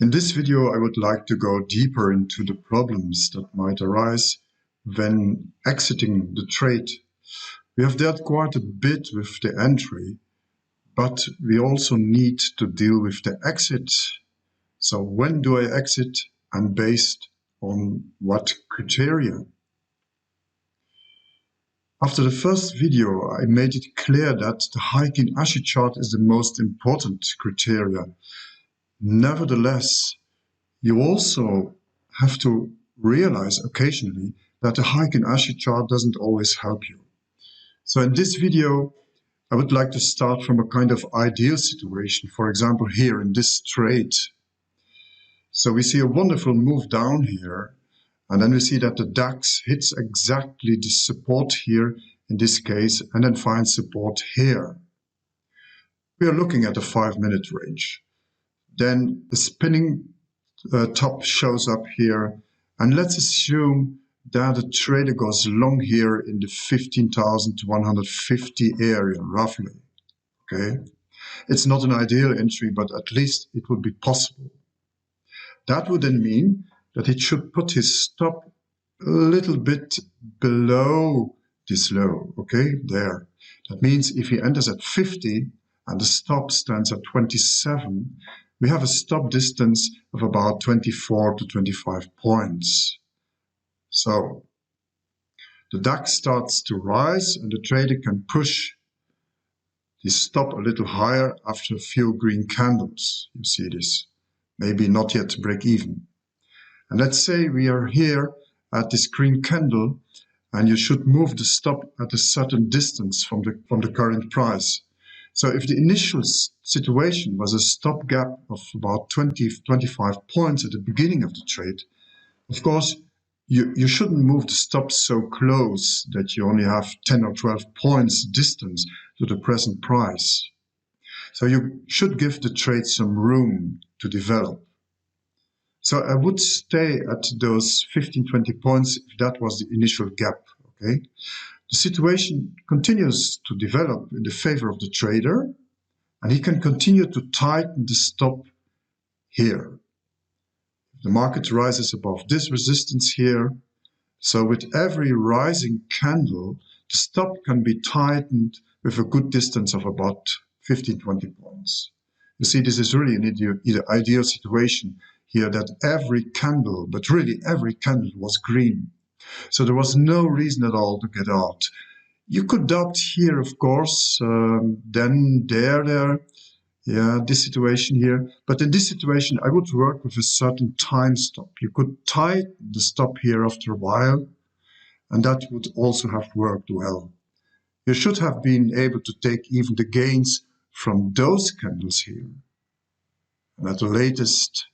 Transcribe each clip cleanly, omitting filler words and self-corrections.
In this video, I would like to go deeper into the problems that might arise when exiting the trade. We have dealt quite a bit with the entry, but we also need to deal with the exit. So when do I exit and based on what criteria? After the first video, I made it clear that the Heikin Ashi chart is the most important criteria. Nevertheless, you also have to realize occasionally that the Heikin Ashi chart doesn't always help you. So in this video, I would like to start from a kind of ideal situation, for example, here in this trade. So we see a wonderful move down here, and then we see that the DAX hits exactly the support here in this case, and then finds support here. We are looking at a 5-minute range. Then the spinning top shows up here, and let's assume that the trader goes long here in the 15,150 area, roughly. Okay, it's not an ideal entry, but at least it would be possible. That would then mean that it should put his stop a little bit below this low. Okay, there. That means if he enters at 50 and the stop stands at 27, we have a stop distance of about 24 to 25 points. So the DAX starts to rise and the trader can push the stop a little higher after a few green candles. You see this, maybe not yet break even. And let's say we are here at this green candle and you should move the stop at a certain distance from the current price. So if the initial situation was a stop gap of about 20-25 points at the beginning of the trade, of course, you shouldn't move the stop so close that you only have 10 or 12 points distance to the present price. So you should give the trade some room to develop. So I would stay at those 15-20 points if that was the initial gap. Okay. The situation continues to develop in the favor of the trader, and he can continue to tighten the stop here. If the market rises above this resistance here, so with every rising candle, the stop can be tightened with a good distance of about 15-20 points. You see, this is really an ideal situation here, that every candle, but really every candle, was green. So there was no reason at all to get out. You could doubt here, of course, then this situation here. But in this situation, I would work with a certain time stop. You could tighten the stop here after a while, and that would also have worked well. You should have been able to take even the gains from those candles here. And at the latest,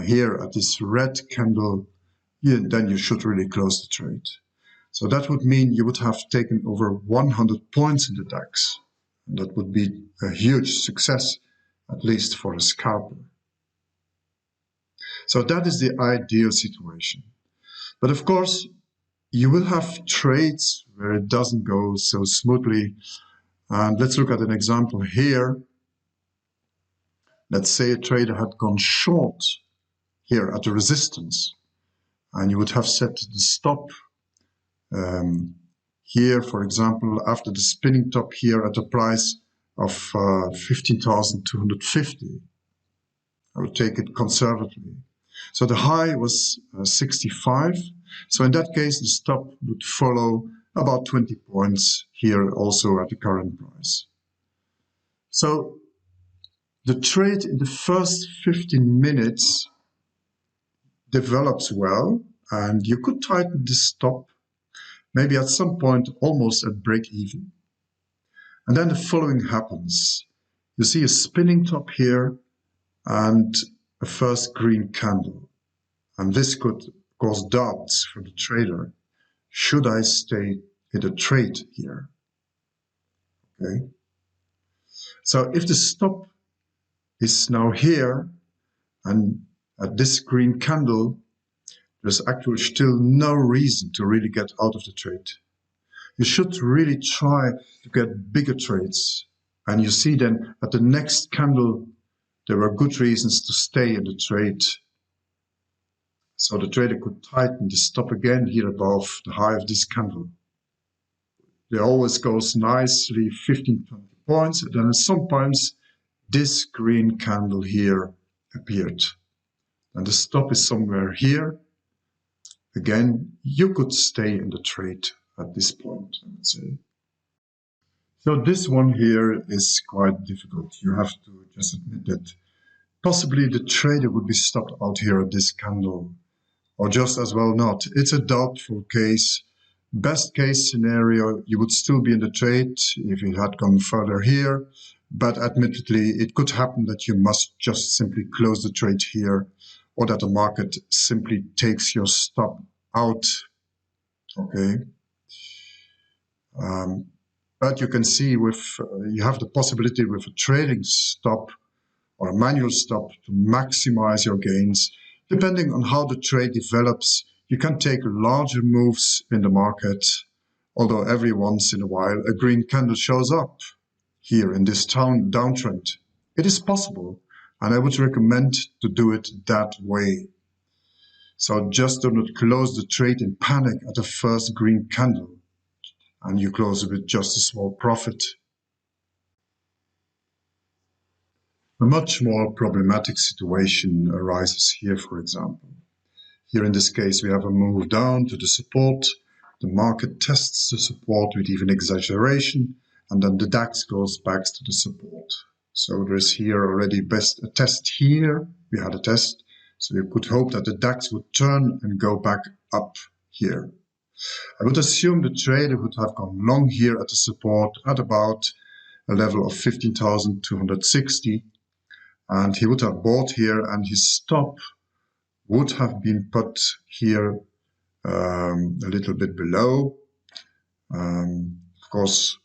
here at this red candle, then you should really close the trade. So that would mean you would have taken over 100 points in the DAX. And that would be a huge success, at least for a scalper. So that is the ideal situation. But of course, you will have trades where it doesn't go so smoothly. And let's look at an example here. Let's say a trader had gone short here at the resistance, and you would have set the stop here, for example, after the spinning top here at a price of 15,250. I would take it conservatively. So the high was 65. So in that case, the stop would follow about 20 points here also at the current price. So the trade in the first 15 minutes develops well, and you could tighten the stop maybe at some point almost at break even. And then the following happens. You see a spinning top here and a first green candle. And this could cause doubts for the trader. Should I stay in the trade here? Okay. So if the stop is now here and at this green candle, there's actually still no reason to really get out of the trade. You should really try to get bigger trades. And you see then at the next candle, there were good reasons to stay in the trade. So the trader could tighten the stop again here above the high of this candle. It always goes nicely 15, 20 points, and then sometimes this green candle here appeared. And the stop is somewhere here. Again, you could stay in the trade at this point, I would say. So this one here is quite difficult. You have to just admit that possibly the trader would be stopped out here at this candle, or just as well not. It's a doubtful case. Best case scenario, you would still be in the trade if it had gone further here, but admittedly it could happen that you must just simply close the trade here, or that the market simply takes your stop out. Okay. But you can see you have the possibility with a trading stop or a manual stop to maximize your gains. Depending on how the trade develops, you can take larger moves in the market, although every once in a while a green candle shows up here in this downtrend. It is possible, and I would recommend to do it that way. So just do not close the trade in panic at the first green candle, and you close it with just a small profit. A much more problematic situation arises here, for example. Here in this case, we have a move down to the support. The market tests the support with even exaggeration, and then the DAX goes back to the support. So there is here already a test here. We had a test. So you could hope that the DAX would turn and go back up here. I would assume the trader would have gone long here at the support at about a level of 15,260. And he would have bought here, and his stop would have been put here a little bit below. Of course,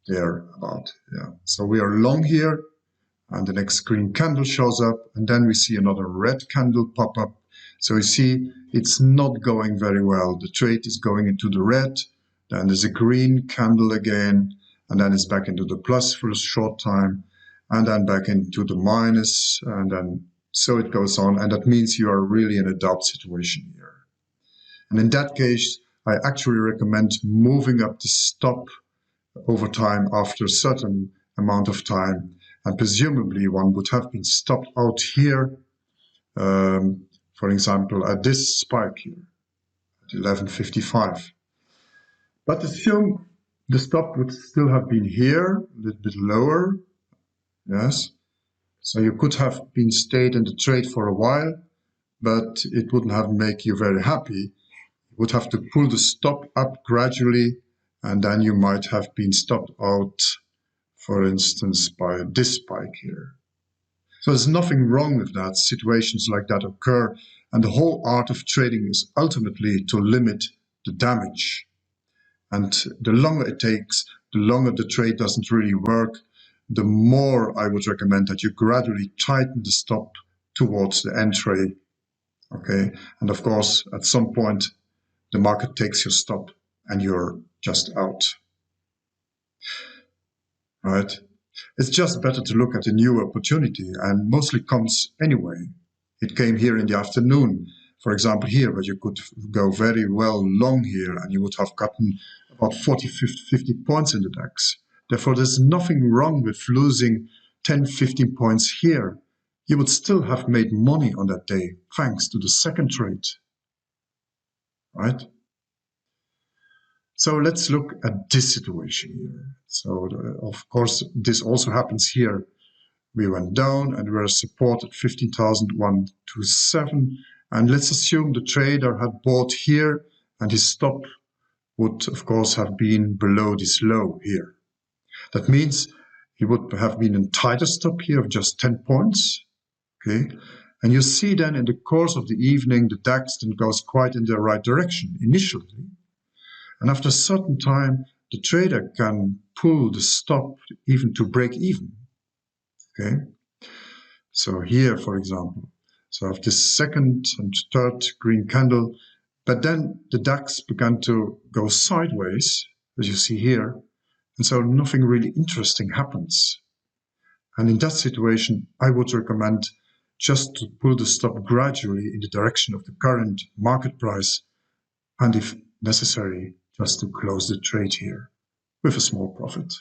there about, yeah. So we are long here, and the next green candle shows up, and then we see another red candle pop up. So you see, it's not going very well. The trade is going into the red, then there's a green candle again, and then it's back into the plus for a short time, and then back into the minus, and then so it goes on, and that means you are really in a doubt situation here. And in that case, I actually recommend moving up the stop over time after a certain amount of time, and presumably one would have been stopped out here, for example, at this spike here, at 11.55. But assume the stop would still have been here, a little bit lower. Yes, so you could have been stayed in the trade for a while, but it wouldn't have made you very happy. You would have to pull the stop up gradually, and then you might have been stopped out, for instance, by this spike here. So there's nothing wrong with that. Situations like that occur, and the whole art of trading is ultimately to limit the damage. And the longer it takes, the longer the trade doesn't really work, the more I would recommend that you gradually tighten the stop towards the entry. Okay, and of course, at some point, the market takes your stop and you're just out. Right? It's just better to look at a new opportunity, and mostly comes anyway. It came here in the afternoon, for example here, but you could go very well long here, and you would have gotten about 40, 50 points in the DAX. Therefore, there's nothing wrong with losing 10, 15 points here. You would still have made money on that day, thanks to the second trade. Right? So let's look at this situation here. So of course, this also happens here. We went down and we were supported 15,127. And let's assume the trader had bought here, and his stop would, of course, have been below this low here. That means he would have been in tighter stop here of just 10 points. Okay, and you see then in the course of the evening, the DAX then goes quite in the right direction initially. And after a certain time, the trader can pull the stop even to break even. Okay, so here, for example, so I have this second and third green candle, but then the DAX began to go sideways, as you see here, and so nothing really interesting happens. And in that situation, I would recommend just to pull the stop gradually in the direction of the current market price, and if necessary, just to close the trade here with a small profit.